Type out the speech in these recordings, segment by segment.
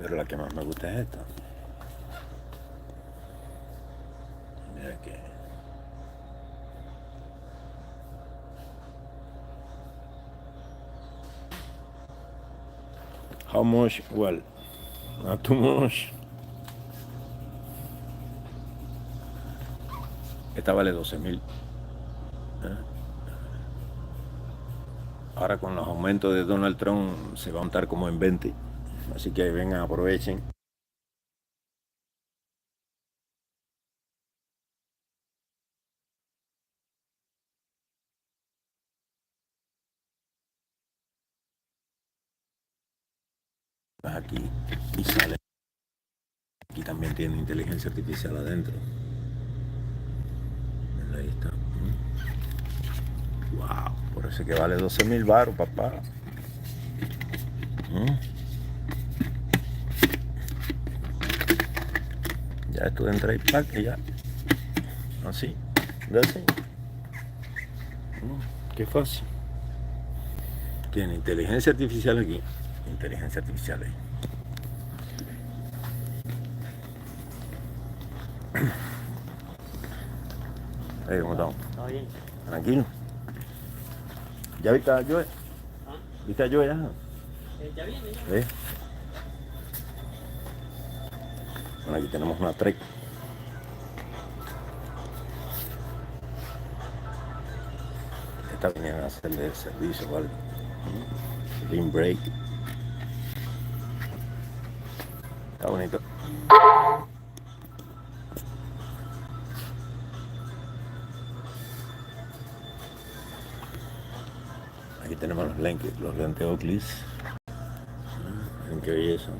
Pero la que más me gusta es esta. Mira que... How much? Well, not too much. Esta vale 12,000. Ahora con los aumentos de Donald Trump se va a montar como en 20. Así que vengan, aprovechen. Aquí y sale. Aquí también tiene inteligencia artificial adentro. Ahí está. Wow, por eso es que vale 12,000 baros, papá. Ya esto entra y pack y ya. Así. Así. Qué fácil. Tiene inteligencia artificial aquí. Inteligencia artificial ahí. ¿Cómo estamos? Todo bien. Tranquilo. ¿Ya viste a Joe? ¿Ah? ¿Viste a Joe ya? Ya viene, ya. ¿Sí? Bueno, aquí tenemos una Trek. Esta venían a hacerle el servicio o algo. Rim break. Está bonito. Aquí tenemos los lentes Oakley. Miren qué belleza.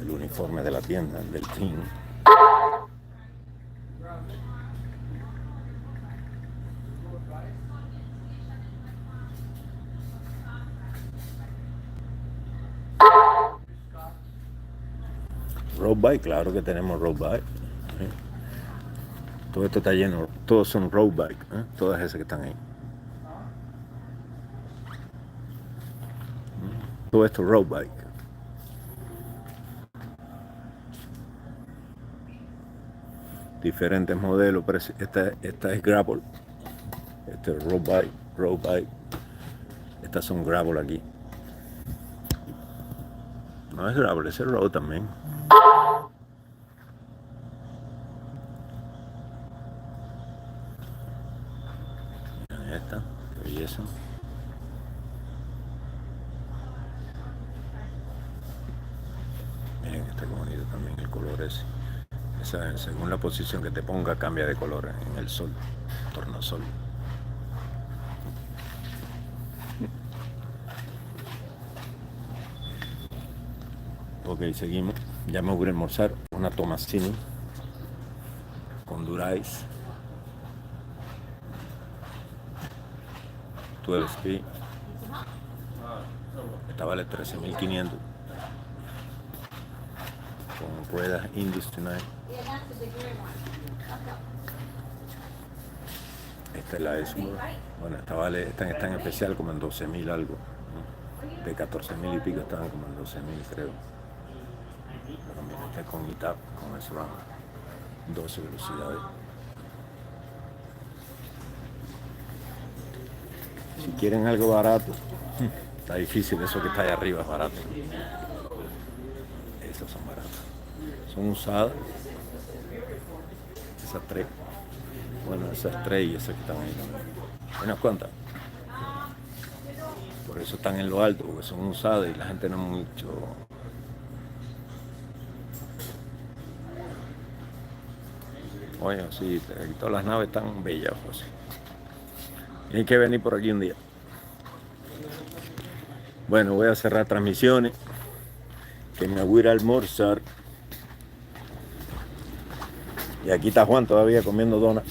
El uniforme de la tienda, del team. Road bike, claro que tenemos road bike. Todo esto está lleno, todos son road bike, todas esas que están ahí. Todo esto road bike. Diferentes modelos, pero esta es gravel. Este es road bike. Estas son gravel aquí. No es gravel, es el road también. Miren esta, qué belleza. Miren, está bonito también el color ese. Según la posición que te ponga, cambia de color en el sol, tornasol. Ok, seguimos. Ya me voy a almorzar una Tomasini con Durais 12 speed. Esta vale 13,500 con ruedas Industry 9. Esta es la Esmore. Bueno, esta está en especial como en 12,000 algo. De 14,000 y pico estaban como en 12,000, creo. Pero mira, está con ITAP, con eso van 12 velocidades. Si quieren algo barato, está difícil, eso que está ahí arriba es barato. Esas son baratas. Son usadas. Esas tres. Bueno, esas tres y esas que están ahí también. Unas cuantas. Por eso están en lo alto, porque son usadas y la gente no mucho. Oye, sí, todas las naves están bellas, José. Tienen que venir por aquí un día. Bueno, voy a cerrar transmisiones. Que me voy a ir a almorzar. Y aquí está Juan todavía comiendo donas.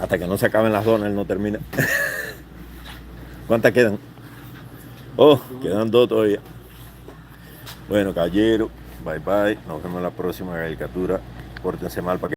Hasta que no se acaben las donas, él no termina. ¿Cuántas quedan? Oh, quedan 2 todavía. Bueno, caballero, bye bye. Nos vemos en la próxima caricatura. Pórtense mal para que